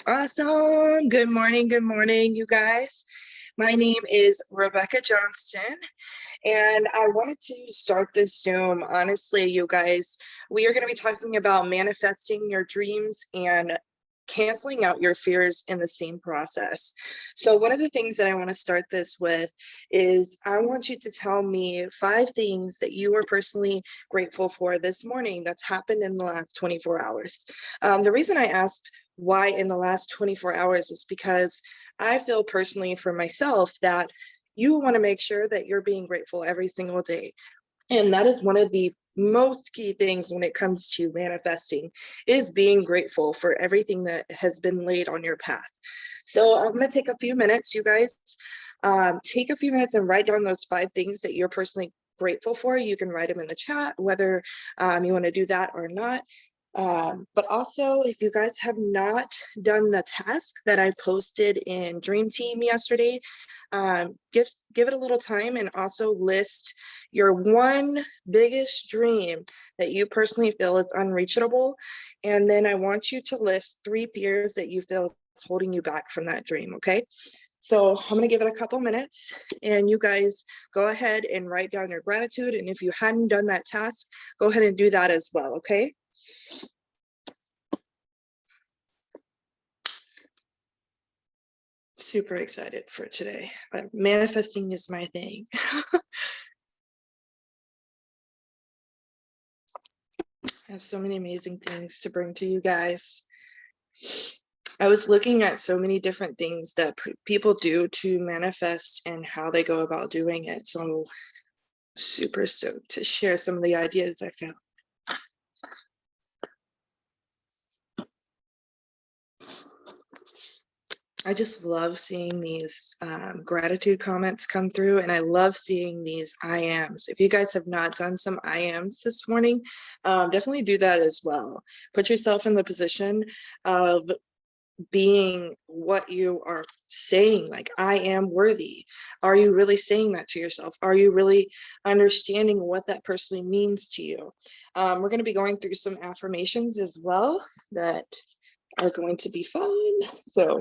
Awesome. Good morning, you guys. My name is Rebecca Johnston, and I wanted to start this Zoom. Honestly, you guys, we are going to be talking about manifesting your dreams and canceling out your fears in the same process. So one of the things that I want to start this with is I want you to tell me 5 things that you are personally grateful for this morning that's happened in the last 24 hours. The reason I asked why in the last 24 hours is because I feel personally for myself that you want to make sure that you're being grateful every single day. And that is one of the most key things when it comes to manifesting is being grateful for everything that has been laid on your path. So I'm going to take a few minutes, you guys. Take a few minutes and write down those 5 things that you're personally grateful for. You can write them in the chat, whether you want to do that or not. But also, if you guys have not done the task that I posted in Dream Team yesterday, give it a little time and also list your one biggest dream that you personally feel is unreachable. And then I want you to list 3 fears that you feel is holding you back from that dream, okay? So I'm gonna give it a couple minutes and you guys go ahead and write down your gratitude. And if you hadn't done that task, go ahead and do that as well, okay? Super excited for today. Manifesting is my thing. I have so many amazing things to bring to you guys. I was looking at so many different things that people do to manifest and how they go about doing it. So I'm super stoked to share some of the ideas I found. I just love seeing these gratitude comments come through, and I love seeing these I ams. If you guys have not done some I ams this morning, definitely do that as well. Put yourself in the position of being what you are saying, like I am worthy. Are you really saying that to yourself? Are you really understanding what that personally means to you? We're going to be going through some affirmations as well that are going to be fun. So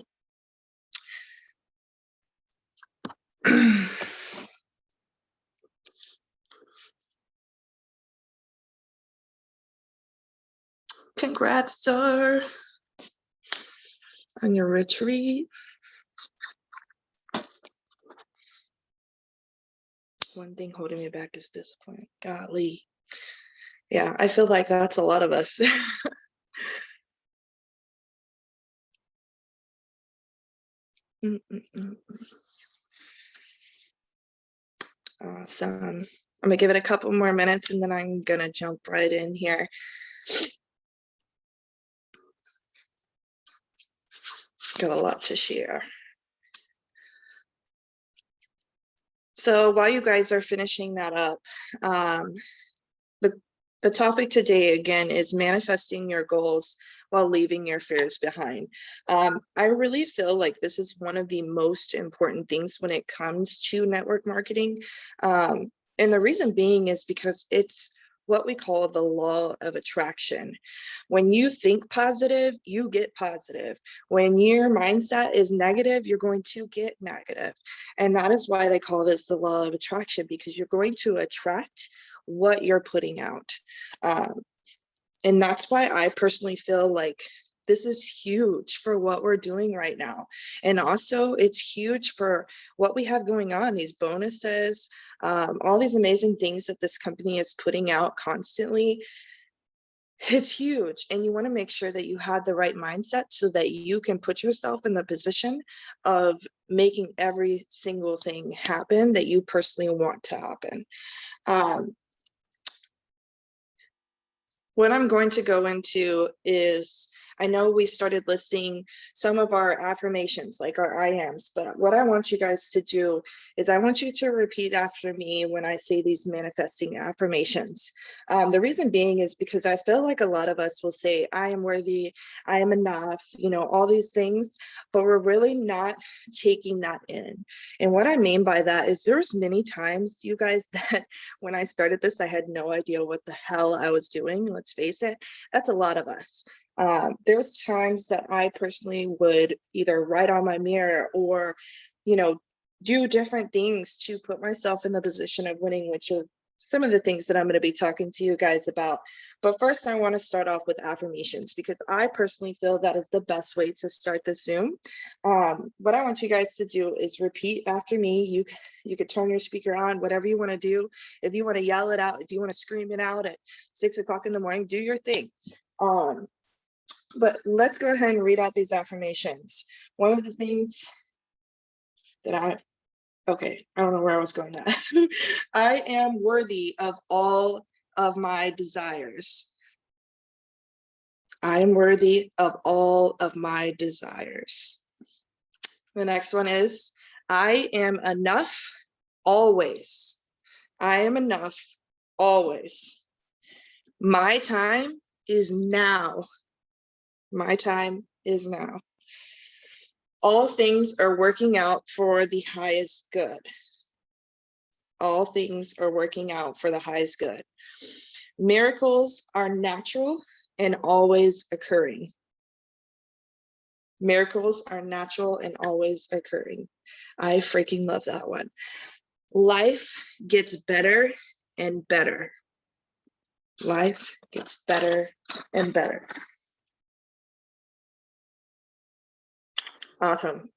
congrats, Star, on your retreat. One thing holding me back is discipline. Golly. Yeah, I feel like that's a lot of us. Awesome. I'm gonna give it a couple more minutes and then I'm gonna jump right in here. Got a lot to share. So while you guys are finishing that up, the topic today again is manifesting your goals while leaving your fears behind. I really feel like this is one of the most important things when it comes to network marketing. And the reason being is because it's what we call the law of attraction. When you think positive, you get positive. When your mindset is negative, you're going to get negative. And that is why they call this the law of attraction, because you're going to attract what you're putting out. And that's why I personally feel like this is huge for what we're doing right now. And also it's huge for what we have going on, these bonuses, all these amazing things that this company is putting out constantly. It's huge. And you want to make sure that you have the right mindset so that you can put yourself in the position of making every single thing happen that you personally want to happen. What I'm going to go into is, I know we started listing some of our affirmations, like our I ams, but what I want you guys to do is I want you to repeat after me when I say these manifesting affirmations. The reason being is because I feel like a lot of us will say, I am worthy, I am enough, you know, all these things, but we're really not taking that in. And what I mean by that is there's many times, you guys, that when I started this, I had no idea what the hell I was doing. Let's face it, that's a lot of us. There's times that I personally would either write on my mirror or, you know, do different things to put myself in the position of winning, which are some of the things that I'm going to be talking to you guys about. But first, I want to start off with affirmations because I personally feel that is the best way to start the Zoom. What I want you guys to do is repeat after me. You could turn your speaker on, whatever you want to do. If you want to yell it out, if you want to scream it out at 6 o'clock in the morning, do your thing. But let's go ahead and read out these affirmations. One of the things that okay, I don't know where I was going at. I am worthy of all of my desires. I am worthy of all of my desires. The next one is, I am enough always. I am enough always. My time is now. My time is now. All things are working out for the highest good. All things are working out for the highest good. Miracles are natural and always occurring. Miracles are natural and always occurring. I freaking love that one. Life gets better and better. Life gets better and better. Awesome.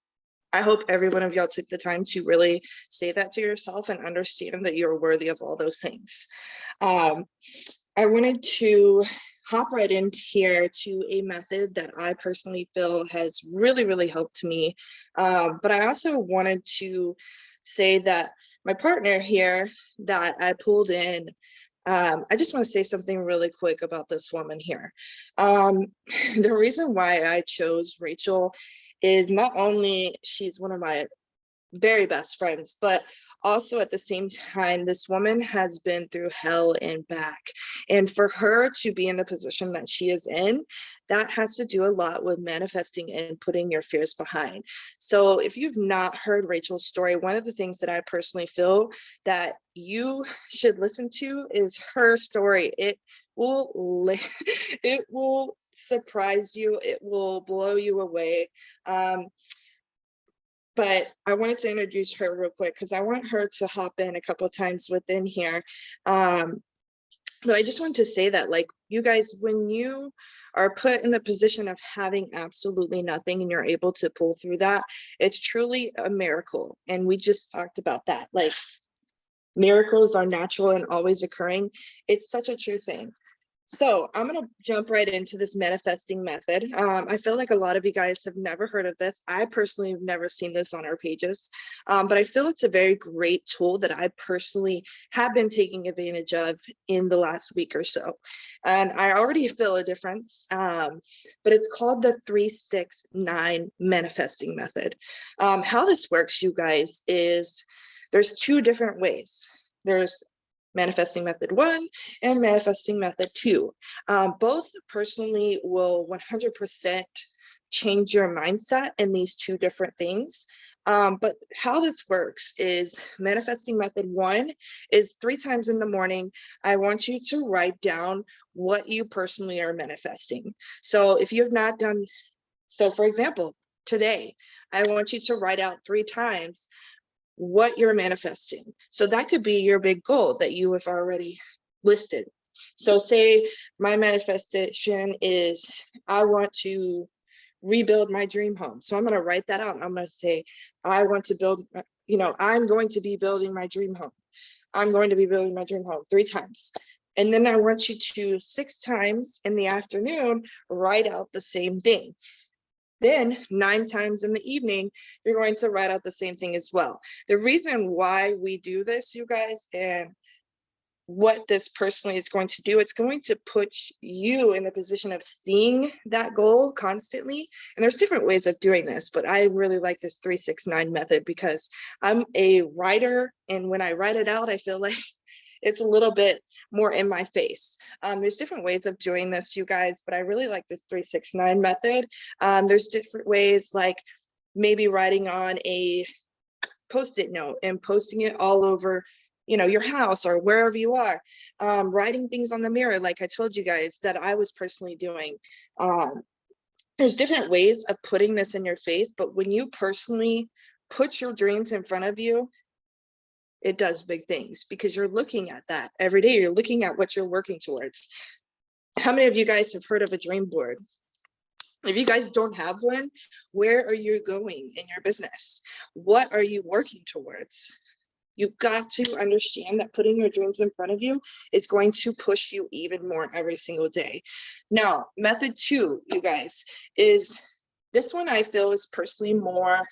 I hope every one of y'all took the time to really say that to yourself and understand that you're worthy of all those things. I wanted to hop right in here to a method that I personally feel has really, really helped me. But I also wanted to say that my partner here that I pulled in, I just want to say something really quick about this woman here. The reason why I chose Rachel is not only she's one of my very best friends, but also at the same time, this woman has been through hell and back. And for her to be in the position that she is in, that has to do a lot with manifesting and putting your fears behind. So if you've not heard Rachel's story, one of the things that I personally feel that you should listen to is her story. It will surprise you. It will blow you away. But I wanted to introduce her real quick because I want her to hop in a couple times within here. But I just wanted to say that, like, you guys, when you are put in the position of having absolutely nothing and you're able to pull through that, it's truly a miracle. And we just talked about that. Like, miracles are natural and always occurring. It's such a true thing. So I'm going to jump right into this manifesting method. I feel like a lot of you guys have never heard of this. I personally have never seen this on our pages, but I feel it's a very great tool that I personally have been taking advantage of in the last week or so. And I already feel a difference, but it's called the 3-6-9 manifesting method. How this works, you guys, is there's two different ways. There's manifesting method 1 and manifesting method 2. Both personally will 100% change your mindset in these two different things. But how this works is manifesting method 1 is 3 times in the morning. I want you to write down what you personally are manifesting. So if you have not done, so for example, today, I want you to write out 3 times what you're manifesting. So that could be your big goal that you have already listed. So say my manifestation is I want to rebuild my dream home. So I'm going to write that out. I'm going to say, I want to build, I'm going to be building my dream home. I'm going to be building my dream home 3 times. And then I want you to 6 times in the afternoon, write out the same thing. Then 9 times in the evening, you're going to write out the same thing as well. The reason why we do this, you guys, and what this personally is going to do, it's going to put you in the position of seeing that goal constantly. And there's different ways of doing this, but I really like this 3-6-9 method because I'm a writer. And when I write it out, I feel like it's a little bit more in my face. There's different ways of doing this, you guys, but I really like this 3-6-9 method. There's different ways, like maybe writing on a Post-it note and posting it all over your house or wherever you are, writing things on the mirror, like I told you guys that I was personally doing. There's different ways of putting this in your face, but when you personally put your dreams in front of you, it does big things because you're looking at that every day. You're looking at what you're working towards. How many of you guys have heard of a dream board? If you guys don't have one, where are you going in your business? What are you working towards? You've got to understand that putting your dreams in front of you is going to push you even more every single day. Now, method 2, you guys, is this one I feel is personally more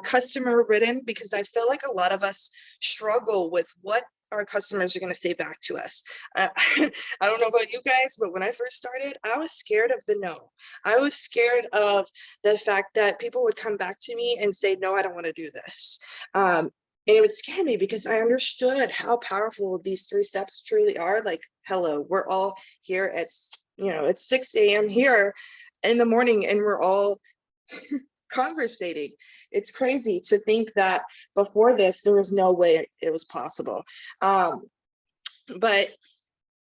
customer ridden, because I feel like a lot of us struggle with what our customers are going to say back to us. I don't know about you guys, but when I first started, I was scared of the no. I was scared of the fact that people would come back to me and say, no, I don't want to do this. And it would scare me because I understood how powerful these 3 steps truly are. Like, hello, we're all here at, it's 6 a.m. here in the morning and we're all conversating. It's crazy to think that before this, there was no way it was possible. But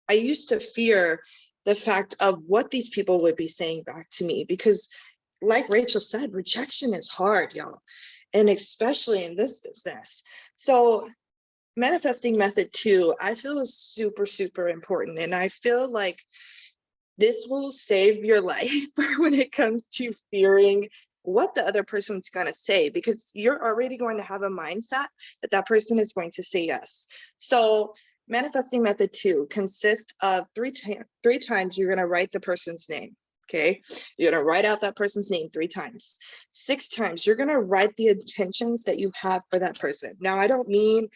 I used to fear the fact of what these people would be saying back to me, because like Rachel said, rejection is hard, y'all, and especially in this business. So manifesting method 2, I feel is super, super important. And I feel like this will save your life when it comes to fearing what the other person's going to say, because you're already going to have a mindset that that person is going to say yes. So manifesting method 2 consists of three times you're going to write the person's name. Okay, you're going to write out that person's name 3 times. 6 times you're going to write the intentions that you have for that person. Now, I don't mean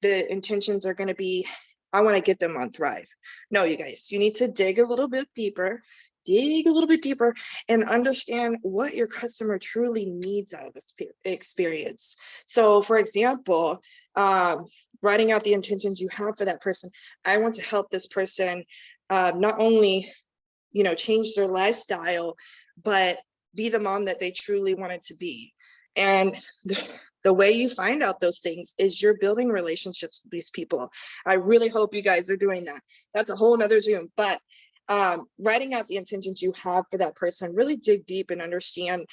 the intentions are going to be, I want to get them on Thrive. No, you guys, you need to dig a little bit deeper and understand what your customer truly needs out of this experience. So for example, writing out the intentions you have for that person. I want to help this person not only, change their lifestyle, but be the mom that they truly wanted to be. And the way you find out those things is you're building relationships with these people. I really hope you guys are doing that. That's a whole nother Zoom, but writing out the intentions you have for that person, really dig deep and understand,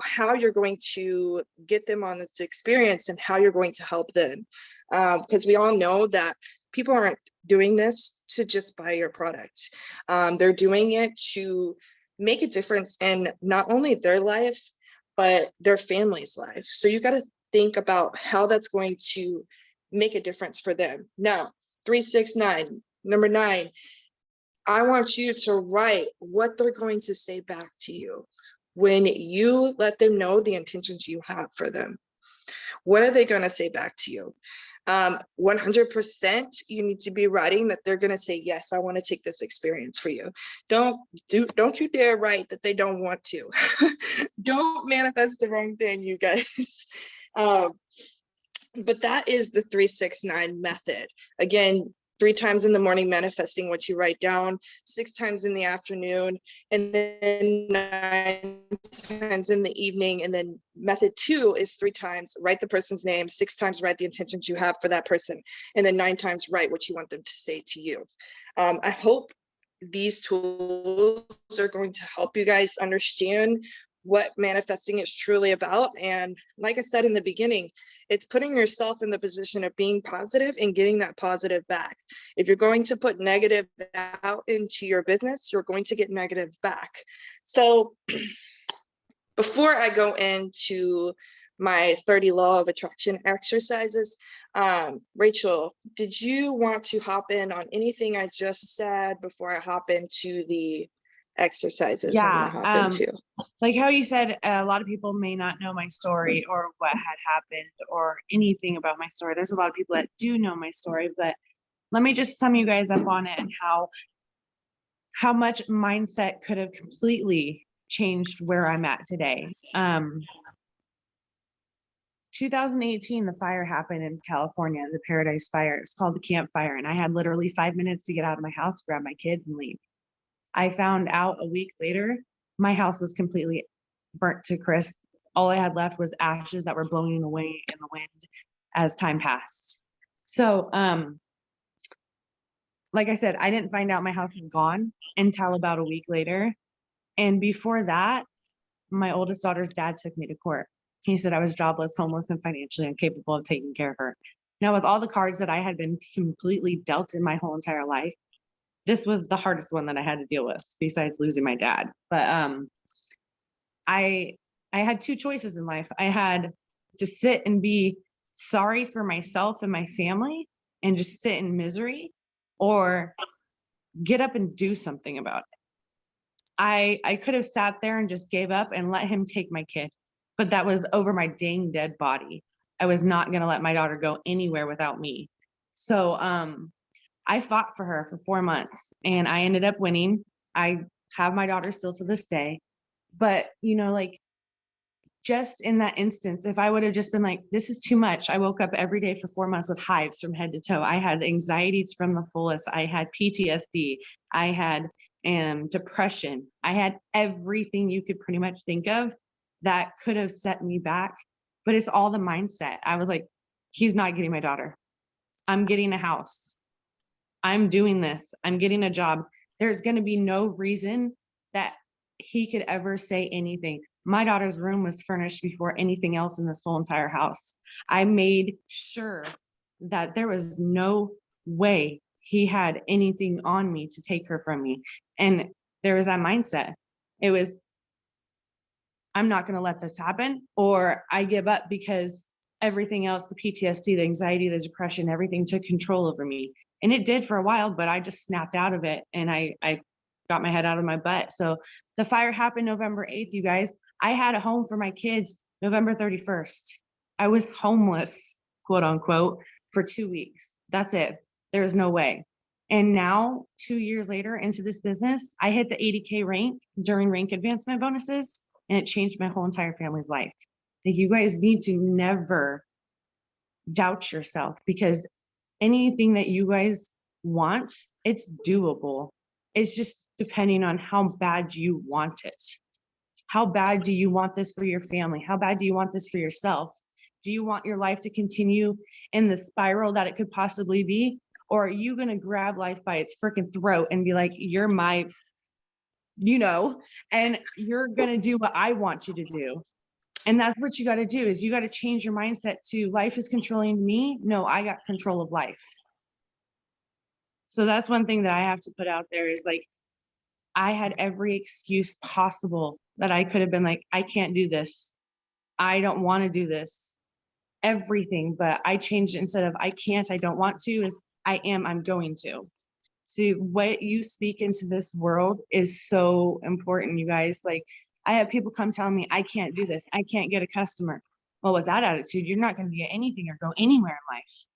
how you're going to get them on this experience and how you're going to help them. Because we all know that people aren't doing this to just buy your product. They're doing it to make a difference in not only their life, but their family's life. So you got to think about how that's going to make a difference for them. Now, 3, 6, 9, number 9, I want you to write what they're going to say back to you when you let them know the intentions you have for them. What are they going to say back to you? 100% you need to be writing that they're going to say, yes, I want to take this experience for you. Don't you dare write that they don't want to. Don't manifest the wrong thing, you guys. But that is the 3, 6, 9 method. Again, 3 times in the morning, manifesting what you write down, 6 times in the afternoon, and then 9 times in the evening. And then method 2 is 3 times, write the person's name, 6 times write the intentions you have for that person, and then 9 times write what you want them to say to you. I hope these tools are going to help you guys understand what manifesting is truly about. And like I said in the beginning, it's putting yourself in the position of being positive and getting that positive back. If you're going to put negative out into your business, you're going to get negative back. So before I go into my 30 law of attraction exercises, Rachel, did you want to hop in on anything I just said before I hop into the exercises I'm going to hop into? Like how you said, a lot of people may not know my story or what had happened or anything about my story. There's a lot of people that do know my story, but let me just sum you guys up on it and how much mindset could have completely changed where I'm at today. 2018, the fire happened in California, the Paradise Fire. It's called the Camp Fire, and I had literally 5 minutes to get out of my house, grab my kids, and leave. I found out a week later, my house was completely burnt to crisp. All I had left was ashes that were blowing away in the wind as time passed. So, like I said, I didn't find out my house was gone until about a week later. And before that, my oldest daughter's dad took me to court. He said I was jobless, homeless, and financially incapable of taking care of her. Now, with all the cards that I had been completely dealt in my whole entire life, this was the hardest one that I had to deal with, besides losing my dad. But I had two choices in life. I had to sit and be sorry for myself and my family and just sit in misery, or get up and do something about it. I could have sat there and just gave up and let him take my kid, but that was over my dang dead body. I was not going to let my daughter go anywhere without me. So I fought for her for 4 months and I ended up winning. I have my daughter still to this day. But, like, just in that instance, if I would have just been like, this is too much. I woke up every day for 4 months with hives from head to toe. I had anxieties from the fullest. I had PTSD. I had depression. I had everything you could pretty much think of that could have set me back. But it's all the mindset. I was like, he's not getting my daughter. I'm getting a house. I'm doing this. I'm getting a job. There's going to be no reason that he could ever say anything. My daughter's room was furnished before anything else in this whole entire house. I made sure that there was no way he had anything on me to take her from me. And there was that mindset. It was, I'm not going to let this happen, or I give up, because everything else, the PTSD, the anxiety, the depression, everything took control over me. And it did for a while, but I just snapped out of it and I got my head out of my butt. So the fire happened November 8th, you guys. I had a home for my kids November 31st. I was homeless, quote unquote, for 2 weeks. That's it. There's no way. And now, 2 years later into this business, I hit the 80K rank during rank advancement bonuses, and it changed my whole entire family's life. Like, you guys need to never doubt yourself, because anything that you guys want, it's doable. It's just depending on how bad you want it. How bad do you want this for your family? How bad do you want this for yourself? Do you want your life to continue in the spiral that it could possibly be? Or are you going to grab life by its freaking throat and be like, you're my, and you're going to do what I want you to do? And that's what you got to do, is you got to change your mindset to, life is controlling me. No, I got control of life. So that's one thing that I have to put out there, is like, I had every excuse possible that I could have been like, I can't do this. I don't want to do this. Everything. But I changed it. Instead of I can't, I don't want to, is I am, I'm going to. So what you speak into this world is so important, you guys. Like, I have people come telling me, I can't do this. I can't get a customer. Well, with that attitude, you're not going to get anything or go anywhere in life.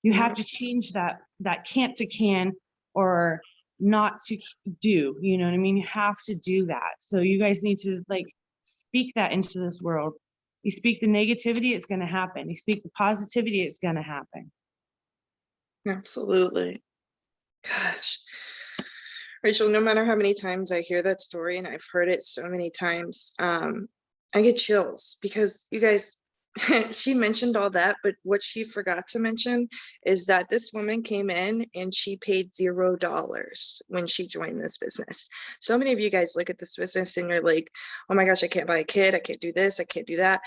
You have to change that can't to can, or not to do, you know what I mean? You have to do that. So you guys need to, like, speak that into this world. You speak the negativity, it's going to happen. You speak the positivity, it's going to happen. Absolutely. Gosh. Rachel, no matter how many times I hear that story, and I've heard it so many times, I get chills, because you guys, she mentioned all that, but what she forgot to mention is that this woman came in and she paid $0 when she joined this business. So many of you guys look at this business and you're like, oh my gosh, I can't buy a kid, I can't do this, I can't do that.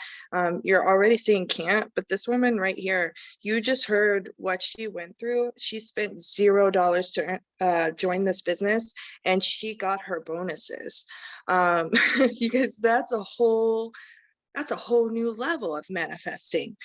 You're already saying can't, but this woman right here, you just heard what she went through. She spent $0 to join this business, and she got her bonuses. You guys, that's a whole new level of manifesting.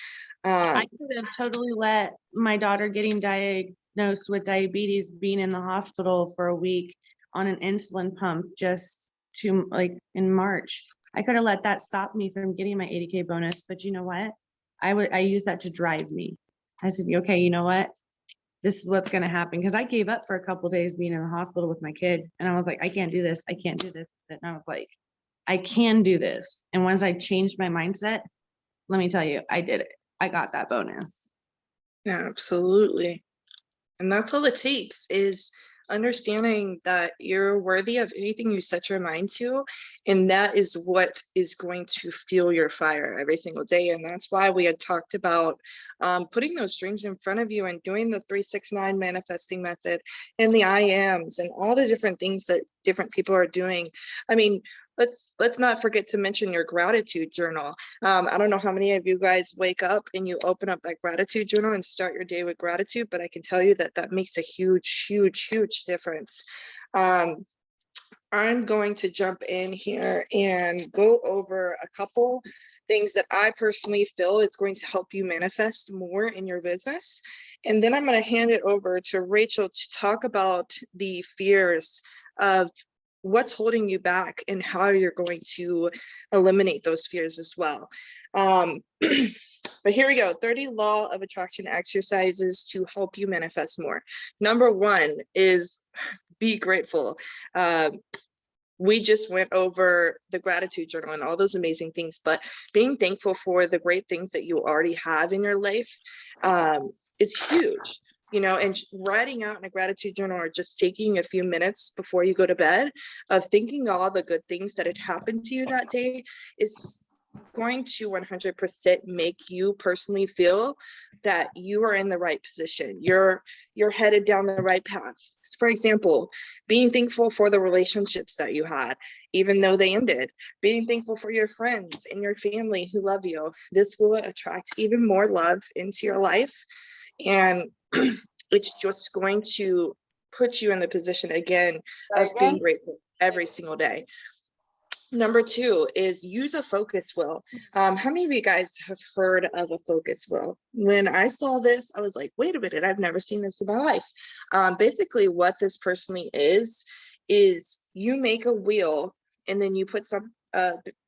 I could have totally let my daughter getting diagnosed with diabetes, being in the hospital for a week on an insulin pump, just to, like, in March, I could have let that stop me from getting my 80K bonus. But you know what? I used that to drive me. I said, okay, you know what? This is what's going to happen. Because I gave up for a couple of days being in the hospital with my kid. And I was like, I can't do this. I can't do this. And I was like, I can do this. And once I changed my mindset, let me tell you, I did it. I got that bonus. Yeah, absolutely. And that's all it takes, is understanding that you're worthy of anything you set your mind to, and that is what is going to fuel your fire every single day. And that's why we had talked about putting those dreams in front of you and doing the 3-6-9 manifesting method and the I ams and all the different things that different people are doing. I mean, let's not forget to mention your gratitude journal. I don't know how many of you guys wake up and you open up that gratitude journal and start your day with gratitude, but I can tell you that that makes a huge, huge, huge difference. I'm going to jump in here and go over a couple things that I personally feel is going to help you manifest more in your business. And then I'm going to hand it over to Rachel to talk about the fears of what's holding you back and how you're going to eliminate those fears as well. But here we go. 30 law of attraction exercises to help you manifest more. Number 1 is be grateful. We just went over the gratitude journal and all those amazing things, but being thankful for the great things that you already have in your life is huge. You know, and writing out in a gratitude journal or just taking a few minutes before you go to bed of thinking all the good things that had happened to you that day is going to 100% make you personally feel that you are in the right position. You're headed down the right path. For example, being thankful for the relationships that you had, even though they ended, being thankful for your friends and your family who love you. This will attract even more love into your life. And it's just going to put you in the position again of being grateful every single day. Number 2 is use a focus wheel. How many of you guys have heard of a focus wheel? When I saw this, I was like, wait a minute, I've never seen this in my life. Basically what this personally is you make a wheel and then you put some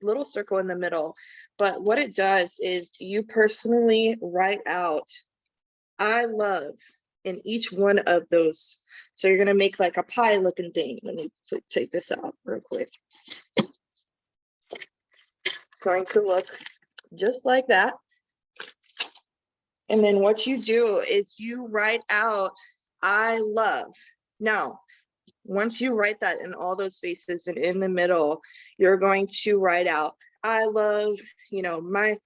little circle in the middle. But what it does is you personally write out, I love in each one of those. So you're going to make like a pie looking thing. Let me take this out real quick. It's going to look just like that. And then what you do is you write out, I love. Now, once you write that in all those spaces and in the middle, you're going to write out, I love, you know, my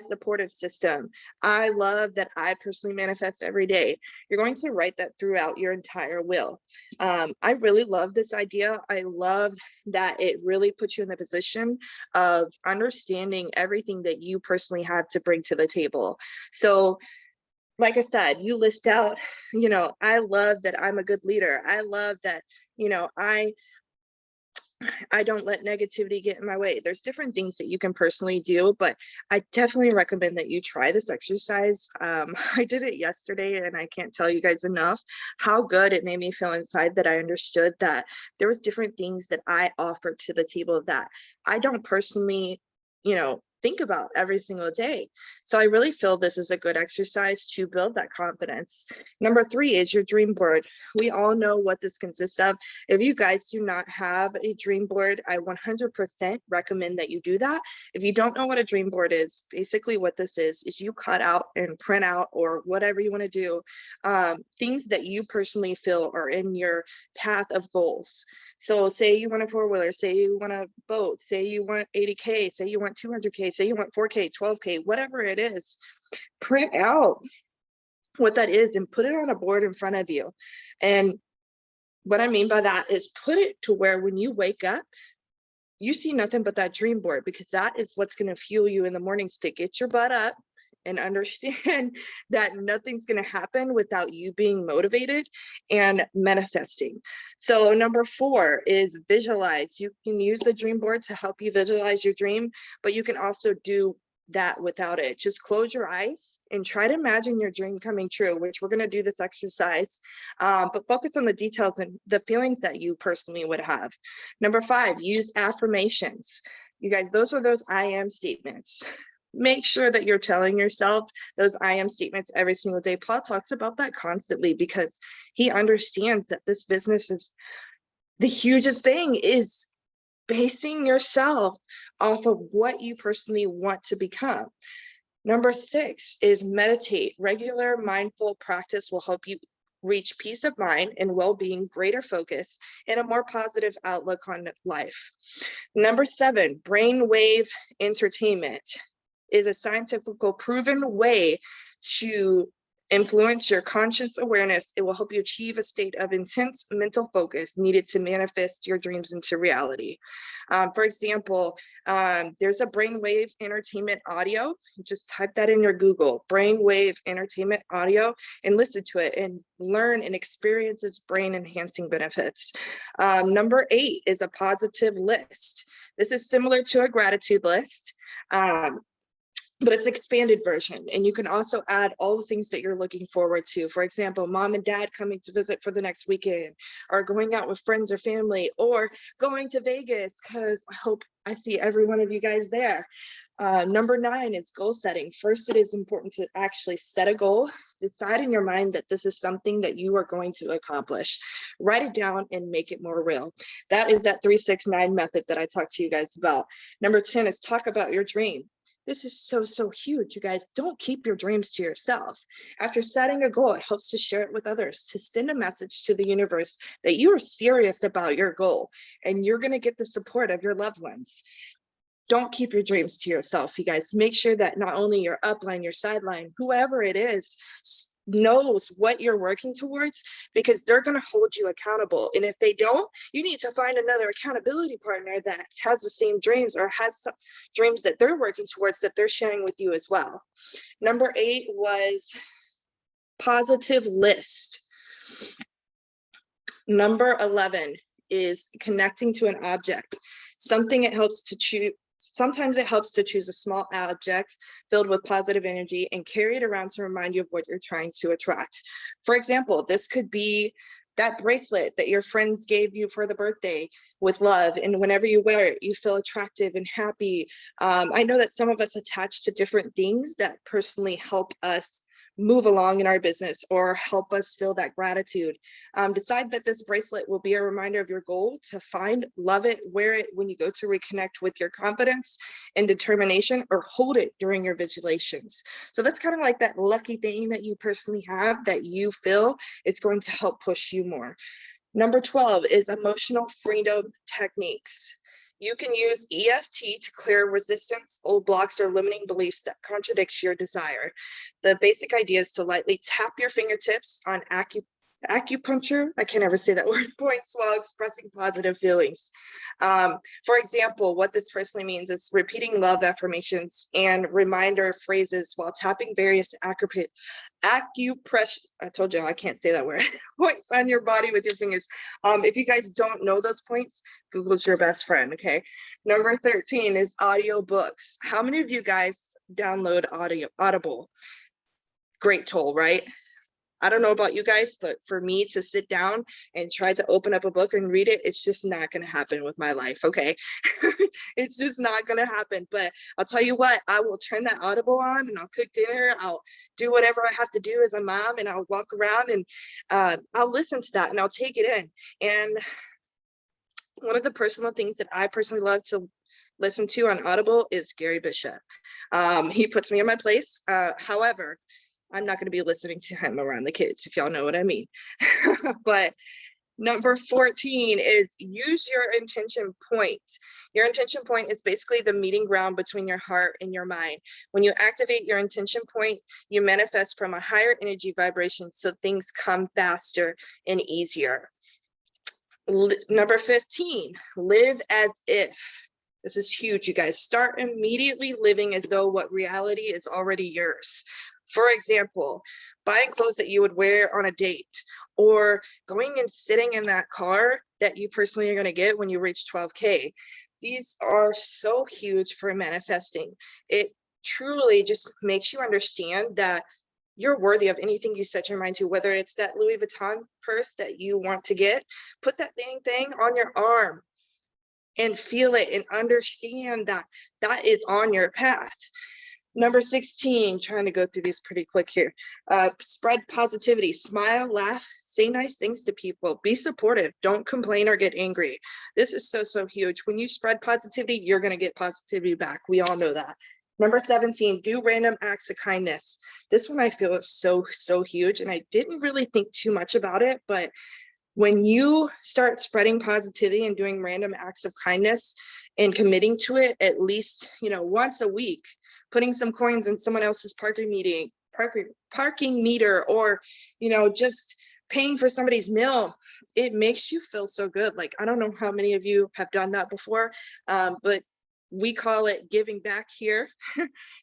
supportive system. I love that I personally manifest every day. You're going to write that throughout your entire will. I really love this idea. I love that it really puts you in the position of understanding everything that you personally have to bring to the table. So like I said, you list out, you know, I love that I'm a good leader. I love that, you know, I don't let negativity get in my way. There's different things that you can personally do, but I definitely recommend that you try this exercise. I did it yesterday and I can't tell you guys enough how good it made me feel inside that I understood that there was different things that I offered to the table that I don't personally, you know, think about every single day. So I really feel this is a good exercise to build that confidence. Number 3 is your dream board. We all know what this consists of. If you guys do not have a dream board, I 100% recommend that you do that. If you don't know what a dream board is, basically what this is you cut out and print out or whatever you want to do, things that you personally feel are in your path of goals. So say you want a 4-wheeler, say you want a boat, say you want 80K, say you want 200K, say you want 4K, 12K, whatever it is, print out what that is and put it on a board in front of you. And what I mean by that is put it to where when you wake up, you see nothing but that dream board, because that is what's going to fuel you in the mornings to get your butt up and understand that nothing's going to happen without you being motivated and manifesting. So number 4 is visualize. You can use the dream board to help you visualize your dream, but you can also do that without it. Just close your eyes and try to imagine your dream coming true, which we're going to do this exercise, but focus on the details and the feelings that you personally would have. Number 5, use affirmations. You guys, those are those I am statements. Make sure that you're telling yourself those I am statements every single day. Paul talks about that constantly because he understands that this business is the hugest thing is basing yourself off of what you personally want to become. Number 6 is meditate. Regular mindful practice will help you reach peace of mind and well-being, greater focus, and a more positive outlook on life. Number 7, brainwave entertainment is a scientifical proven way to influence your conscious awareness. It will help you achieve a state of intense mental focus needed to manifest your dreams into reality. For example, there's a brainwave entertainment audio. Just type that in your Google, brainwave entertainment audio, and listen to it and learn and experience its brain enhancing benefits. Number 8 is a positive list. This is similar to a gratitude list. But it's expanded version, and you can also add all the things that you're looking forward to. For example, mom and dad coming to visit for the next weekend, or going out with friends or family, or going to Vegas, because I hope I see every one of you guys there. Number 9 is goal setting. First, it is important to actually set a goal. Decide in your mind that this is something that you are going to accomplish. Write it down and make it more real. That is that 3-6-9 method that I talked to you guys about. Number 10 is talk about your dream. This is so huge, you guys. Don't keep your dreams to yourself. After setting a goal, it helps to share it with others, to send a message to the universe that you are serious about your goal, and you're going to get the support of your loved ones. Don't keep your dreams to yourself, you guys. Make sure that not only your upline, your sideline, whoever it is, knows what you're working towards, because they're going to hold you accountable. And if they don't, you need to find another accountability partner that has the same dreams, or has some dreams that they're working towards that they're sharing with you as well. Number 8 was positive list. Number 11 is connecting to an object. Sometimes it helps to choose a small object filled with positive energy and carry it around to remind you of what you're trying to attract. For example, this could be that bracelet that your friends gave you for the birthday with love, and whenever you wear it, you feel attractive and happy. I know that some of us attach to different things that personally help us move along in our business or help us feel that gratitude. Decide that this bracelet will be a reminder of your goal to find, love it, wear it when you go to reconnect with your confidence and determination, or hold it during your visualizations. So that's kind of like that lucky thing that you personally have that you feel it's going to help push you more. Number 12 is emotional freedom techniques. You can use EFT to clear resistance, old blocks, or limiting beliefs that contradicts your desire. The basic idea is to lightly tap your fingertips on acupuncture, I can never say that word, points while expressing positive feelings. For example, what this personally means is repeating love affirmations and reminder phrases while tapping various acupressure, I told you I can't say that word, points on your body with your fingers. If you guys don't know those points, Google's your best friend, okay? Number 13 is audio books. How many of you guys download Audible? Great tool, right? I don't know about you guys, but for me to sit down and try to open up a book and read it, it's just not going to happen with my life, okay? It's just not going to happen. But I'll tell you what, I will turn that Audible on and I'll cook dinner. I'll do whatever I have to do as a mom, and I'll walk around and I'll listen to that and I'll take it in. And one of the personal things that I personally love to listen to on Audible is Gary Bishop. He puts me in my place. However, I'm not going to be listening to him around the kids, if y'all know what I mean. But number 14 is use your intention point. Your intention point is basically the meeting ground between your heart and your mind. When you activate your intention point, you manifest from a higher energy vibration, so things come faster and easier. Number 15, live as if. This is huge, you guys. Start immediately living as though what reality is already yours. For example, buying clothes that you would wear on a date, or going and sitting in that car that you personally are going to get when you reach 12K. These are so huge for manifesting. It truly just makes you understand that you're worthy of anything you set your mind to, whether it's that Louis Vuitton purse that you want to get. Put that thing on your arm and feel it and understand that that is on your path. Number 16, trying to go through these pretty quick here. Spread positivity, smile, laugh, say nice things to people, be supportive, don't complain or get angry. This is so huge. When you spread positivity, you're going to get positivity back. We all know that. Number 17, do random acts of kindness. This one I feel is so huge, and I didn't really think too much about it, but when you start spreading positivity and doing random acts of kindness and committing to it at least, once a week, putting some coins in someone else's parking meter, or, just paying for somebody's meal, it makes you feel so good. Like, I don't know how many of you have done that before, but we call it giving back here.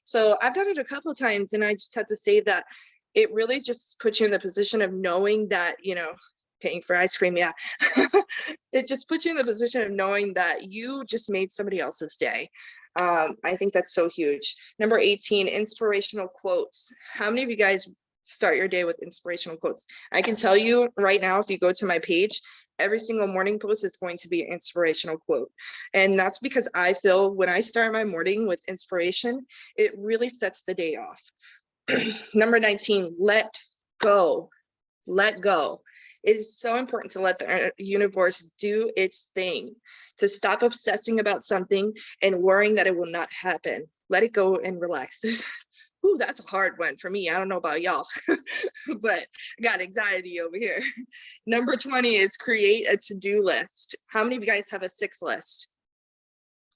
So I've done it a couple of times, and I just have to say that it really just puts you in the position of knowing that, paying for ice cream, yeah. It just puts you in the position of knowing that you just made somebody else's day. I think that's so huge. Number 18, inspirational quotes. How many of you guys start your day with inspirational quotes? I can tell you right now, if you go to my page, every single morning post is going to be an inspirational quote. And that's because I feel when I start my morning with inspiration, it really sets the day off. Number 19, let go. Let go. It is so important to let the universe do its thing, to stop obsessing about something and worrying that it will not happen. Let it go and relax. Ooh, that's a hard one for me. I don't know about y'all, but I got anxiety over here. Number 20 is create a to-do list. How many of you guys have a 6 list?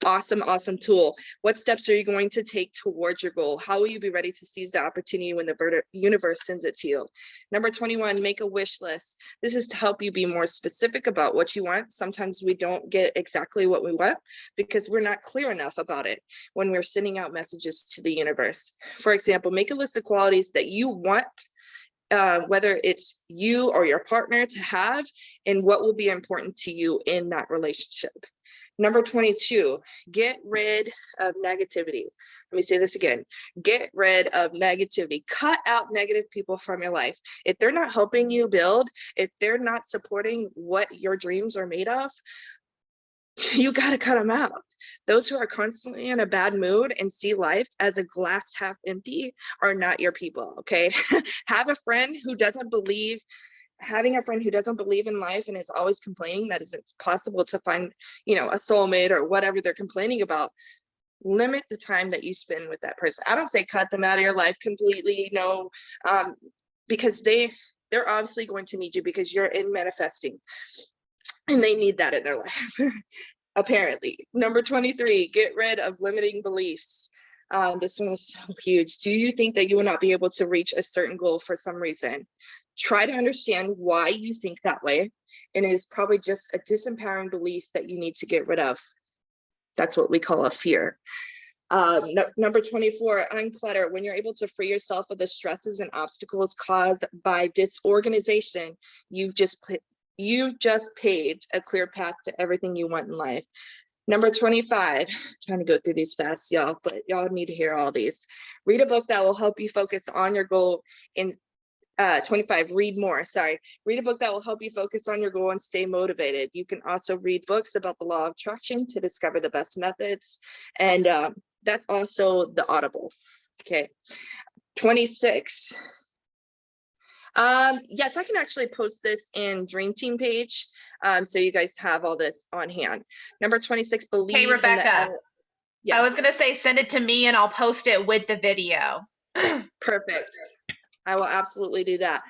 Awesome tool. What steps are you going to take towards your goal? How will you be ready to seize the opportunity when the universe sends it to you? Number 21, make a wish list. This is to help you be more specific about what you want. Sometimes we don't get exactly what we want because we're not clear enough about it when we're sending out messages to the universe. For example, make a list of qualities that you want, whether it's you or your partner to have, and what will be important to you in that relationship. Number 22, get rid of negativity. Let me say this again. Get rid of negativity. Cut out negative people from your life. If they're not helping you build, if they're not supporting what your dreams are made of, you got to cut them out. Those who are constantly in a bad mood and see life as a glass half empty are not your people, okay? Having a friend who doesn't believe in life and is always complaining that it's possible to find, a soulmate or whatever they're complaining about, limit the time that you spend with that person. I don't say cut them out of your life completely, no, because they're obviously going to need you because you're in manifesting and they need that in their life, apparently. Number 23, get rid of limiting beliefs. This one is so huge. Do you think that you will not be able to reach a certain goal for some reason? Try to understand why you think that way, and it is probably just a disempowering belief that you need to get rid of. That's what we call a fear. Number 24, unclutter. When you're able to free yourself of the stresses and obstacles caused by disorganization, you've just paved a clear path to everything you want in life. Number 25, trying to go through these fast, y'all, but y'all need to hear all these. Read a book that will help you focus on your goal. In 25, read more, read a book that will help you focus on your goal and stay motivated. You can also read books about the law of attraction to discover the best methods, and that's also the Audible. Okay. 26. Yes, I can actually post this in Dream Team page, so you guys have all this on hand. Number 26, believe. Hey, Rebecca. Yes. I was gonna say send it to me and I'll post it with the video. Perfect. I will absolutely do that.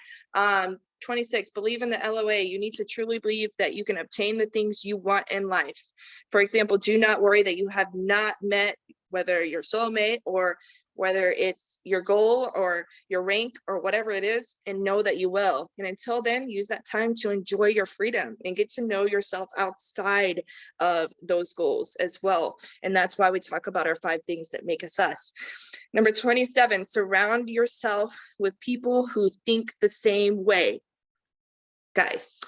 26, believe in the LOA. You need to truly believe that you can obtain the things you want in life. For example, do not worry that you have not met whether your soulmate or whether it's your goal or your rank or whatever it is, and know that you will. And until then, use that time to enjoy your freedom and get to know yourself outside of those goals as well. And that's why we talk about our 5 things that make us us. Number 27, surround yourself with people who think the same way. Guys,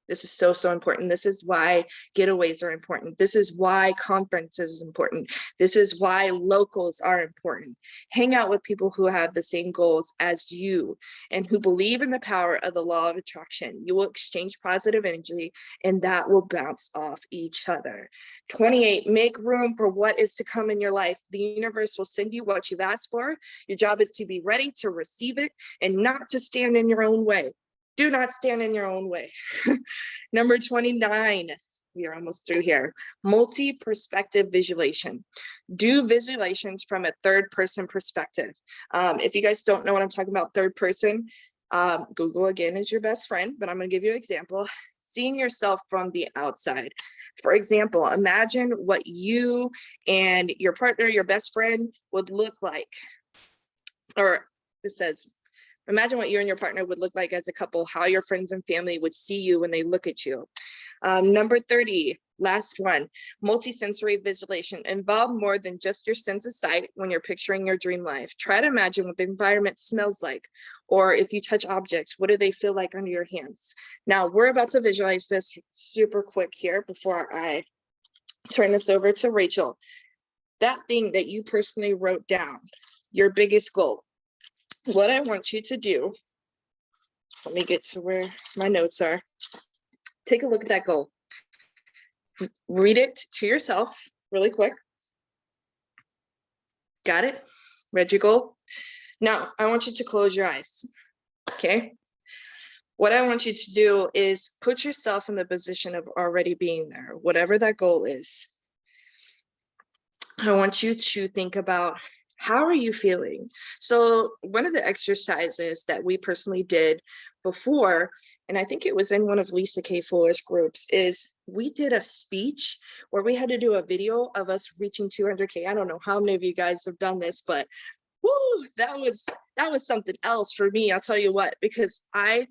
this is so important. This is why getaways are important. This is why conferences are important. This is why locals are important. Hang out with people who have the same goals as you and who believe in the power of the law of attraction. You will exchange positive energy and that will bounce off each other. 28, make room for what is to come in your life. The universe will send you what you've asked for. Your job is to be ready to receive it and not to stand in your own way. Do not stand in your own way. Number 29, we are almost through here. Multi-perspective visualization. Do visualizations from a third person perspective. If you guys don't know what I'm talking about, third person, Google again is your best friend, but I'm going to give you an example. Seeing yourself from the outside. For example, imagine what you and your partner, your best friend would look like. Or it says, imagine what you and your partner would look like as a couple, how your friends and family would see you when they look at you. Number 30, last one, multisensory visualization. Involve more than just your sense of sight when you're picturing your dream life. Try to imagine what the environment smells like, or if you touch objects, what do they feel like under your hands? Now, we're about to visualize this super quick here before I turn this over to Rachel. That thing that you personally wrote down, your biggest goal. What I want you to do, let me get to where my notes are. Take a look at that goal. Read it to yourself really quick. Got it? Read your goal? Now, I want you to close your eyes, okay? What I want you to do is put yourself in the position of already being there, whatever that goal is. I want you to think about, how are you feeling? So one of the exercises that we personally did before, and I think it was in one of Lisa K. Fuller's groups, is we did a speech where we had to do a video of us reaching 200K. I don't know how many of you guys have done this, but whoo, that was something else for me. I'll tell you what, because I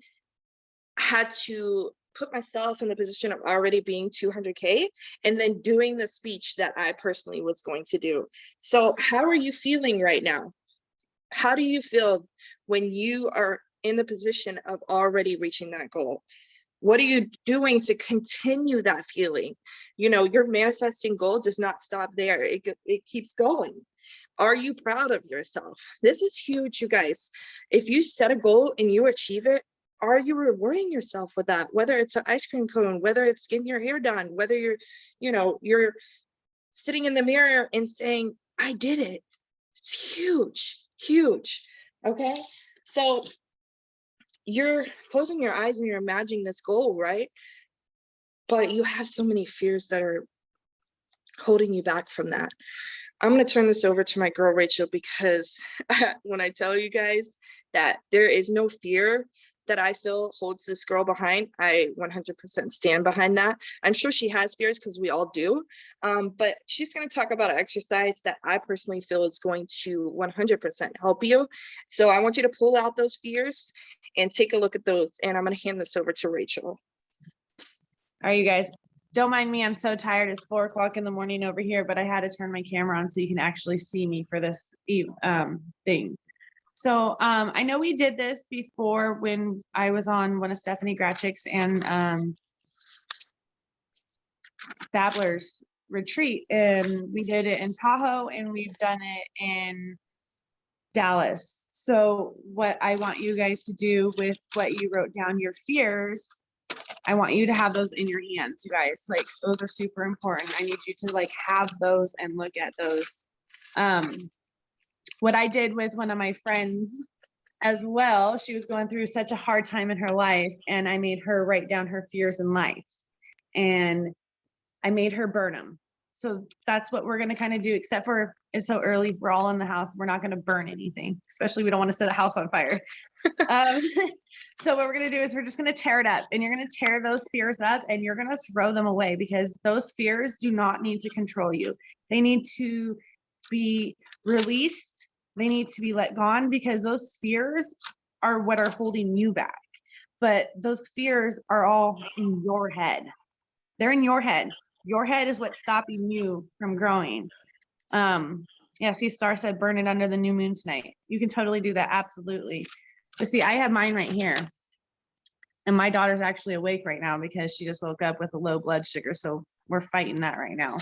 had to put myself in the position of already being 200K and then doing the speech that I personally was going to do. So how are you feeling right now? How do you feel when you are in the position of already reaching that goal? What are you doing to continue that feeling? You know, your manifesting goal does not stop there. It keeps going. Are you proud of yourself? This is huge, you guys. If you set a goal and you achieve it, are you rewarding yourself with that? Whether it's an ice cream cone, whether it's getting your hair done, whether you're sitting in the mirror and saying, I did it. It's huge, huge. Okay. So you're closing your eyes and you're imagining this goal, right? But you have so many fears that are holding you back from that. I'm going to turn this over to my girl, Rachel, because when I tell you guys that there is no fear that I feel holds this girl behind, I 100% stand behind that. I'm sure she has fears because we all do, but she's going to talk about an exercise that I personally feel is going to 100% help you. So I want you to pull out those fears and take a look at those. And I'm going to hand this over to Rachel. All right, you guys, don't mind me. I'm so tired. It's 4 o'clock in the morning over here, but I had to turn my camera on so you can actually see me for this thing. So I know we did this before when I was on one of Stephanie Gratchick's and Babler's retreat, and we did it in Tahoe and we've done it in Dallas. So what I want you guys to do with what you wrote down, your fears, I want you to have those in your hands, you guys. Like, those are super important. I need you to like have those and look at those. What I did with one of my friends as well, she was going through such a hard time in her life, and I made her write down her fears in life, and I made her burn them. So that's what we're going to kind of do, except for it's so early. We're all in the house. We're not going to burn anything, especially we don't want to set a house on fire. So what we're going to do is we're just going to tear it up, and you're going to tear those fears up and you're going to throw them away, because those fears do not need to control you. They need to be released. They need to be let gone, because those fears are what are holding you back. But those fears are all in your head. They're in your head. Your head is what's stopping you from growing. Yeah, see, Star said, burn it under the new moon tonight. You can totally do that. Absolutely. But see, I have mine right here. And my daughter's actually awake right now because she just woke up with a low blood sugar. So we're fighting that right now.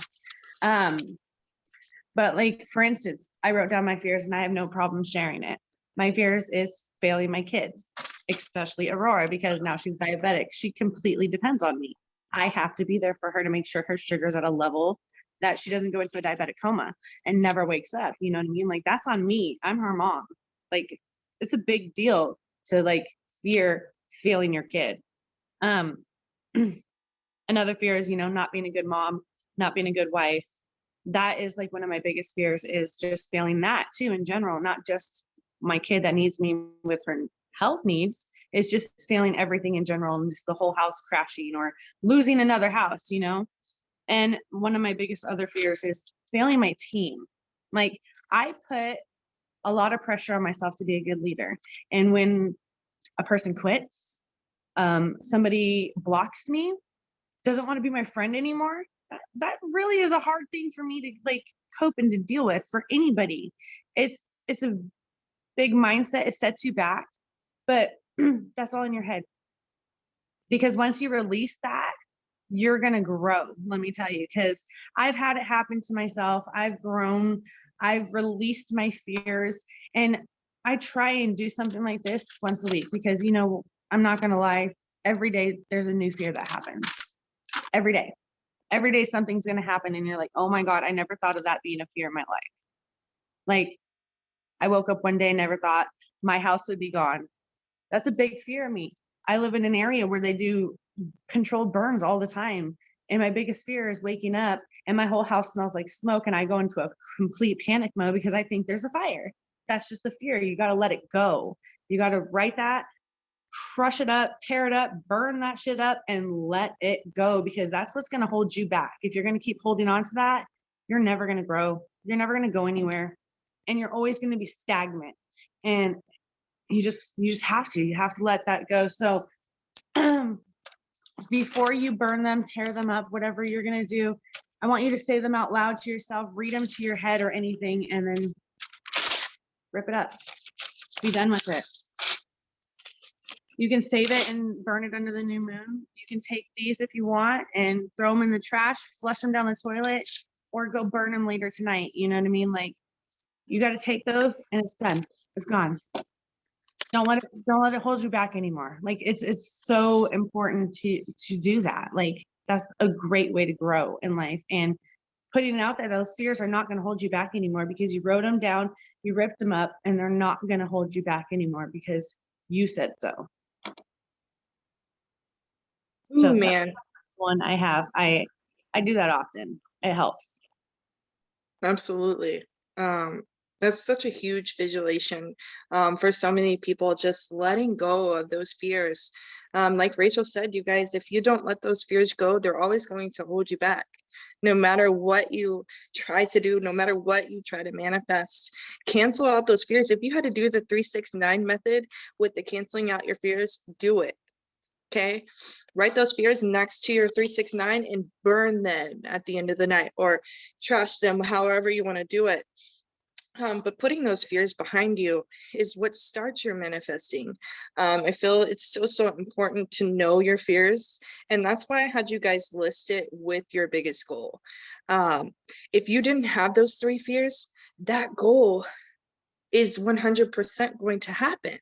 But like, for instance, I wrote down my fears and I have no problem sharing it. My fears is failing my kids, especially Aurora, because now she's diabetic. She completely depends on me. I have to be there for her to make sure her sugar's at a level that she doesn't go into a diabetic coma and never wakes up. You know what I mean? Like, that's on me. I'm her mom. Like, it's a big deal to like fear failing your kid. Another fear is, not being a good mom, not being a good wife, that is like one of my biggest fears, is just failing that too in general, not just my kid that needs me with her health needs, is just failing everything in general, and just the whole house crashing or losing another house, you know? And one of my biggest other fears is failing my team. Like, I put a lot of pressure on myself to be a good leader. And when a person quits, somebody blocks me, doesn't want to be my friend anymore, that really is a hard thing for me to like cope and to deal with for anybody. It's a big mindset. It sets you back, but that's all in your head. Because once you release that, you're going to grow. Let me tell you, because I've had it happen to myself. I've grown, I've released my fears, and I try and do something like this once a week because, you know, I'm not going to lie, every day there's a new fear that happens. Every day. Every day something's going to happen, and you're like, oh my God, I never thought of that being a fear in my life. Like, I woke up one day and never thought my house would be gone. That's a big fear of me. I live in an area where they do controlled burns all the time. And my biggest fear is waking up and my whole house smells like smoke, and I go into a complete panic mode because I think there's a fire. That's just the fear. You got to let it go. You got to write that, crush it up, tear it up, burn that shit up, and let it go, because that's what's going to hold you back. If you're going to keep holding on to that, you're never going to grow. You're never going to go anywhere. And you're always going to be stagnant. And you just have to let that go. So before you burn them, tear them up, whatever you're going to do, I want you to say them out loud to yourself, read them to your head or anything, and then rip it up. Be done with it. You can save it and burn it under the new moon. You can take these if you want and throw them in the trash, flush them down the toilet, or go burn them later tonight. You know what I mean? Like, you got to take those and it's done. It's gone. Don't let it hold you back anymore. Like, it's so important to do that. Like, that's a great way to grow in life, and putting it out there, those fears are not going to hold you back anymore because you wrote them down, you ripped them up, and they're not going to hold you back anymore because you said so. Ooh, So man. one I have, I do that often. It helps. Absolutely. That's such a huge visualization for so many people, just letting go of those fears. Like Rachel said, you guys, if you don't let those fears go, they're always going to hold you back. No matter what you try to do, no matter what you try to manifest, cancel out those fears. If you had to do the 3-6-9 method with the canceling out your fears, do it. Okay, write those fears next to your 3-6-9 and burn them at the end of the night, or trash them, however you want to do it. But putting those fears behind you is what starts your manifesting. I feel it's so important to know your fears, and that's why I had you guys list it with your biggest goal. If you didn't have those 3 fears, that goal is 100% going to happen.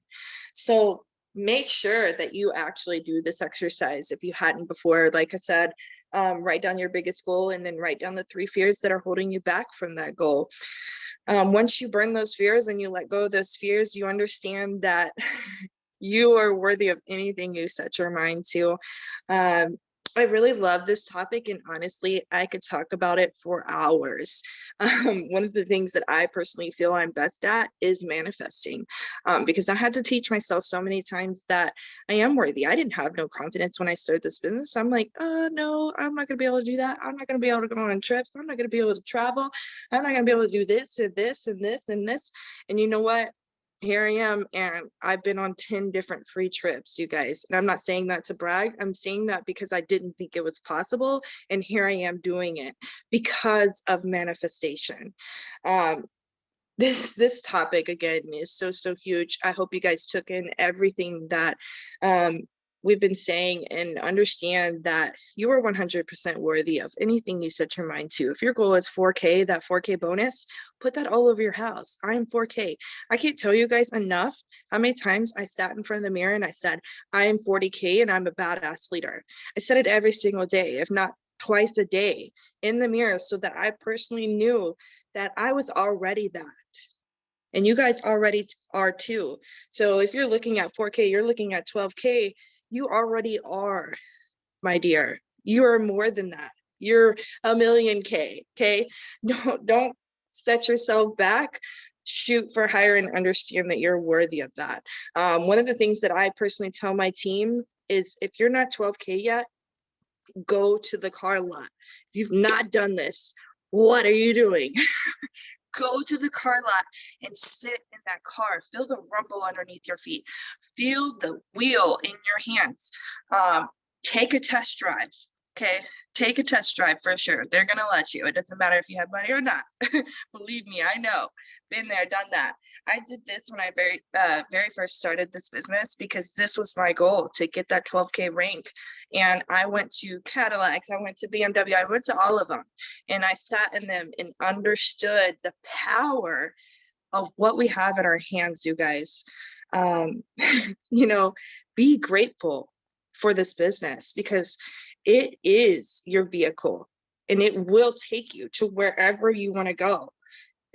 So make sure that you actually do this exercise if you hadn't before. Like I said, write down your biggest goal and then write down the 3 fears that are holding you back from that goal. Once you burn those fears and you let go of those fears, you understand that you are worthy of anything you set your mind to. I really love this topic, and honestly, I could talk about it for hours. One of the things that I personally feel I'm best at is manifesting, because I had to teach myself so many times that I am worthy. I didn't have no confidence when I started this business. I'm like, no, I'm not going to be able to do that. I'm not going to be able to go on trips. I'm not going to be able to travel. I'm not going to be able to do this and this and this and this. And you know what? Here I am, and I've been on 10 different free trips, you guys. And I'm not saying that to brag. I'm saying that because I didn't think it was possible. And here I am doing it because of manifestation. This topic again is so huge. I hope you guys took in everything that we've been saying and understand that you are 100% worthy of anything you set your mind to. If your goal is 4K, that 4K bonus, put that all over your house. I am 4K. I can't tell you guys enough how many times I sat in front of the mirror and I said, I am 40K and I'm a badass leader. I said it every single day, if not twice a day in the mirror, so that I personally knew that I was already that. And you guys already are too. So if you're looking at 4K, you're looking at 12K, you already are, my dear. You are more than that. You're a million K. Okay. Don't set yourself back. Shoot for higher and understand that you're worthy of that. One of the things that I personally tell my team is if you're not 12K yet, go to the car lot. If you've not done this, what are you doing? Go to the car lot and sit in that car. Feel the rumble underneath your feet. Feel the wheel in your hands. Take a test drive. Okay, take a test drive for sure. They're gonna let you. It doesn't matter if you have money or not. Believe me, I know. Been there, done that. I did this when I very first started this business because this was my goal, to get that 12K rank. And I went to Cadillacs, I went to BMW, I went to all of them, and I sat in them and understood the power of what we have in our hands, you guys. You know, be grateful for this business because it is your vehicle and it will take you to wherever you want to go.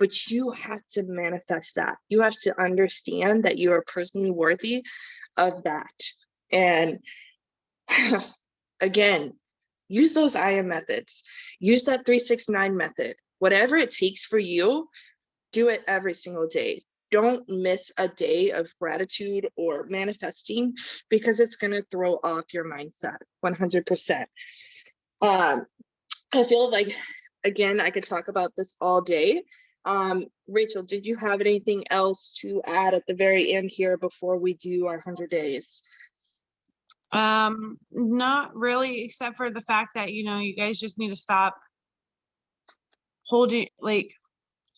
But you have to manifest that. You have to understand that you are personally worthy of that. And again, use those IM methods. Use that 3-6-9 method. Whatever it takes for you, do it every single day. Don't miss a day of gratitude or manifesting because it's going to throw off your mindset 100%. I feel like, again, I could talk about this all day. Rachel, did you have anything else to add at the very end here before we do our 100 days? Not really, except for the fact that, you know, you guys just need to stop holding, like,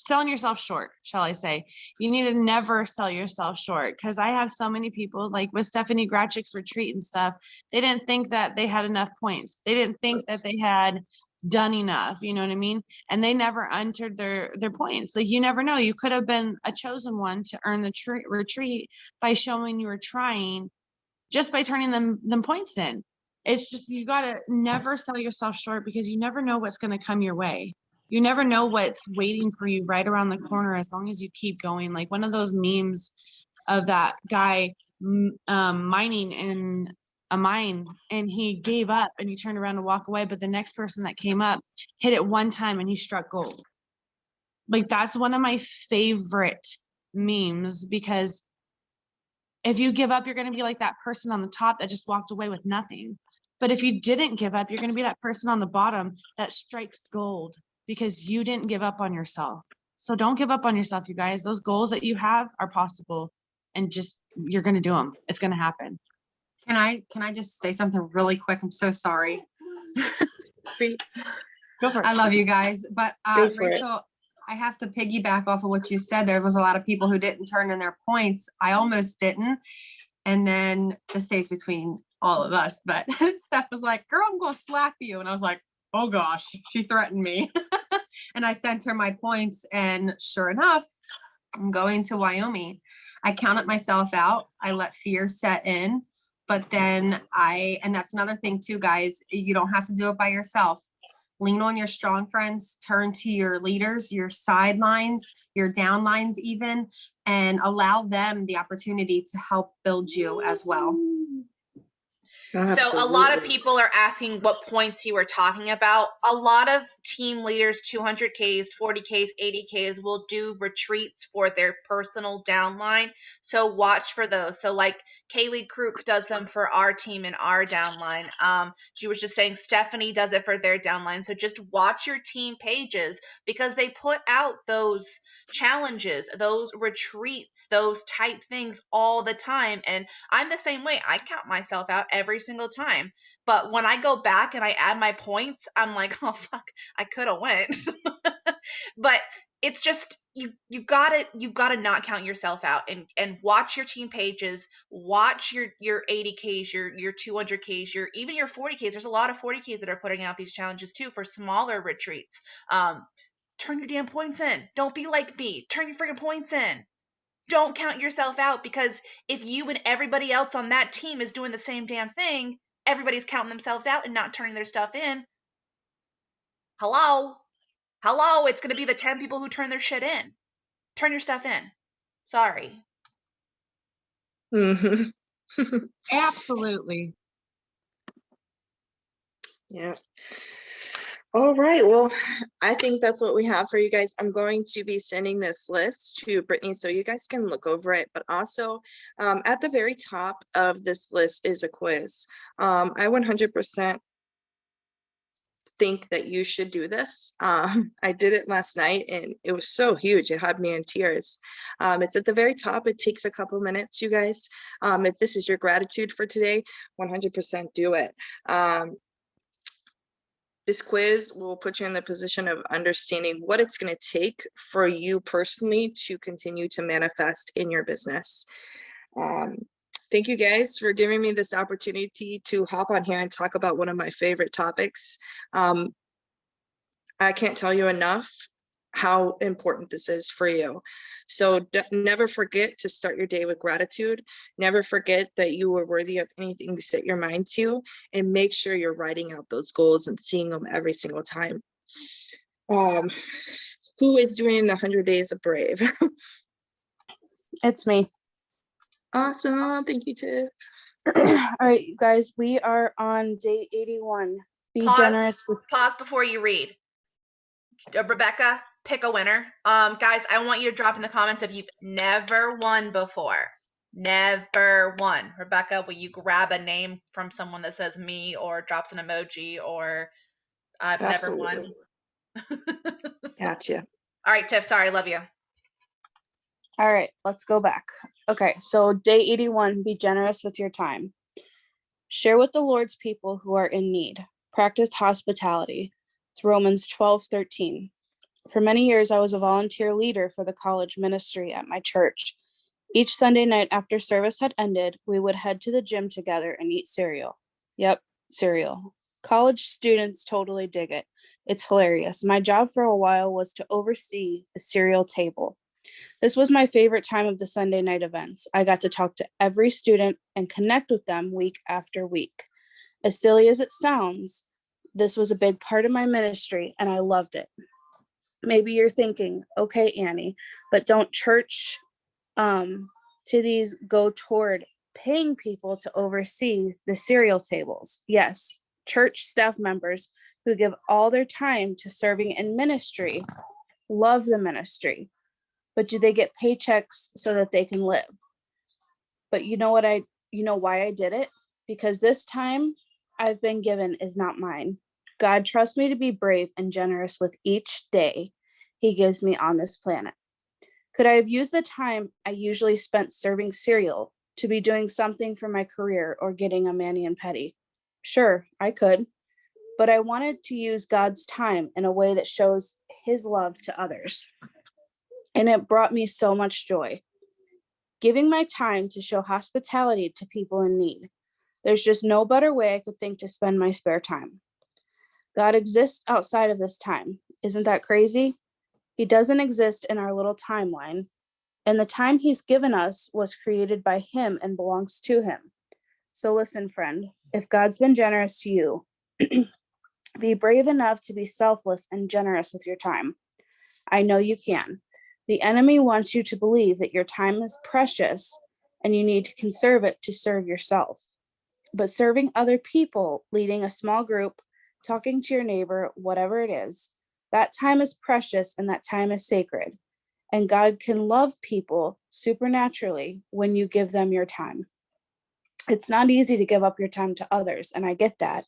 selling yourself short, shall I say. You need to never sell yourself short, because I have so many people, like with Stephanie Gratchick's retreat and stuff, they didn't think that they had enough points. They didn't think that they had done enough, you know what I mean? And they never entered their points. Like, you never know. You could have been a chosen one to earn the retreat by showing you were trying, just by turning them points in. It's just, you got to never sell yourself short, because you never know what's going to come your way. You never know what's waiting for you right around the corner, as long as you keep going. Like one of those memes of that guy mining in a mine, and he gave up and he turned around to walk away, but the next person that came up hit it one time and he struck gold. Like, that's one of my favorite memes, because if you give up, you're going to be like that person on the top that just walked away with nothing. But if you didn't give up, you're going to be that person on the bottom that strikes gold, because you didn't give up on yourself. So don't give up on yourself, you guys. Those goals that you have are possible, and just, you're going to do them. It's going to happen. Can I just say something really quick? I'm so sorry. Go for it. I love you guys, but Rachel, I have to piggyback off of what you said. There was a lot of people who didn't turn in their points. I almost didn't. And then this stays between all of us, but Steph was like, girl, I'm going to slap you. And I was like, oh gosh, she threatened me. And I sent her my points, and sure enough, I'm going to Wyoming. I counted myself out. I let fear set in, but then and that's another thing too, guys, you don't have to do it by yourself. Lean on your strong friends, turn to your leaders, your sidelines, your downlines even, and allow them the opportunity to help build you as well. So a lot of people are asking what points you were talking about. A lot of team leaders, 200Ks, 40Ks, 80Ks will do retreats for their personal downline. So watch for those. So like Kaylee Kruk does them for our team and our downline. She was just saying Stephanie does it for their downline. So just watch your team pages, because they put out those challenges, those retreats, those type things all the time. And I'm the same way. I count myself out every single time. But when I go back and I add my points, I'm like, oh fuck, I could have went. But it's just, you gotta not count yourself out, and watch your team pages, watch your 80Ks, your 200Ks, even your 40Ks. There's a lot of 40Ks that are putting out these challenges too for smaller retreats. Turn your damn points in. Don't be like me. Turn your freaking points in. Don't count yourself out, because if you and everybody else on that team is doing the same damn thing, everybody's counting themselves out and not turning their stuff in. Hello? It's going to be the 10 people who turn their shit in. Turn your stuff in. Sorry. Mm-hmm. Absolutely. Yeah. All right, well, I think that's what we have for you guys. I'm going to be sending this list to Brittany so you guys can look over it, but also at the very top of this list is a quiz. I 100% think that you should do this. I did it last night and it was so huge. It had me in tears. It's at the very top. It takes a couple minutes, you guys. If this is your gratitude for today, 100% do it. This quiz will put you in the position of understanding what it's going to take for you personally to continue to manifest in your business. Thank you guys for giving me this opportunity to hop on here and talk about one of my favorite topics. I can't tell you enough how important this is for you. So never forget to start your day with gratitude. Never forget that you are worthy of anything you set your mind to, and make sure you're writing out those goals and seeing them every single time. Who is doing the 100 Days of Brave? It's me. Awesome. Thank you, Tiff. All right, you guys, we are on day 81. Be generous with. Pause before you read. Rebecca, pick a winner. Guys, I want you to drop in the comments if you've never won before. Never won. Rebecca, will you grab a name from someone that says me or drops an emoji or I've Absolutely. never won? Gotcha. All right, Tiff, sorry, love you. All right, let's go back. Okay, so day 81, be generous with your time. Share with the Lord's people who are in need. Practice hospitality. It's Romans 12:13. For many years, I was a volunteer leader for the college ministry at my church. Each Sunday night after service had ended, we would head to the gym together and eat cereal. Yep, cereal. College students totally dig it. It's hilarious. My job for a while was to oversee the cereal table. This was my favorite time of the Sunday night events. I got to talk to every student and connect with them week after week. As silly as it sounds, this was a big part of my ministry and I loved it. Maybe you're thinking, okay, Annie, but don't church to these go toward paying people to oversee the cereal tables? Yes, church staff members who give all their time to serving in ministry love the ministry. But do they get paychecks so that they can live? But you know why I did it? Because this time I've been given is not mine. God trusts me to be brave and generous with each day he gives me on this planet. Could I have used the time I usually spent serving cereal to be doing something for my career or getting a mani and pedi? Sure, I could. But I wanted to use God's time in a way that shows his love to others. And it brought me so much joy. Giving my time to show hospitality to people in need. There's just no better way I could think to spend my spare time. God exists outside of this time. Isn't that crazy? He doesn't exist in our little timeline. And the time he's given us was created by him and belongs to him. So listen, friend, if God's been generous to you, be brave enough to be selfless and generous with your time. I know you can. The enemy wants you to believe that your time is precious and you need to conserve it to serve yourself. But serving other people, leading a small group, talking to your neighbor, whatever it is, that time is precious and that time is sacred. And God can love people supernaturally when you give them your time. It's not easy to give up your time to others, and I get that.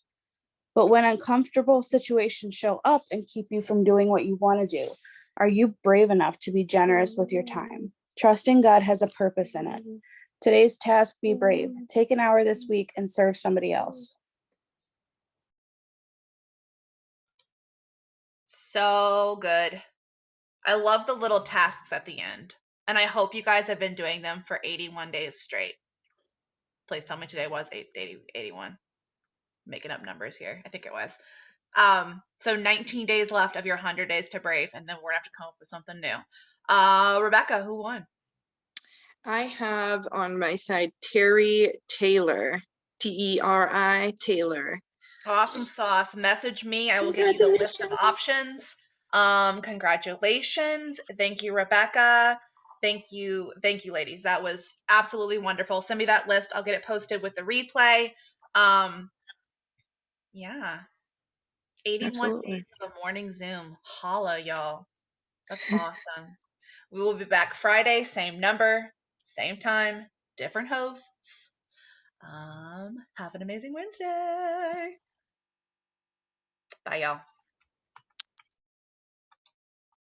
But when uncomfortable situations show up and keep you from doing what you want to do, are you brave enough to be generous with your time? Trusting God has a purpose in it. Today's task, be brave. Take an hour this week and serve somebody else. So good. I love the little tasks at the end. And I hope you guys have been doing them for 81 days straight. Please tell me today was 81. Making up numbers here. I think it was. So 19 days left of your 100 days to brave, and then we're gonna have to come up with something new. Rebecca, who won? I have on my side Terry Taylor, T-E-R-I Taylor. Awesome sauce. Message me. I will give you the list of options. Congratulations. Thank you, Rebecca. Thank you, ladies. That was absolutely wonderful. Send me that list. I'll get it posted with the replay. Yeah. 81 Absolutely. days of a morning Zoom. Holla, y'all. That's awesome. We will be back Friday, same number, same time, different hosts. Have an amazing Wednesday. Bye, y'all.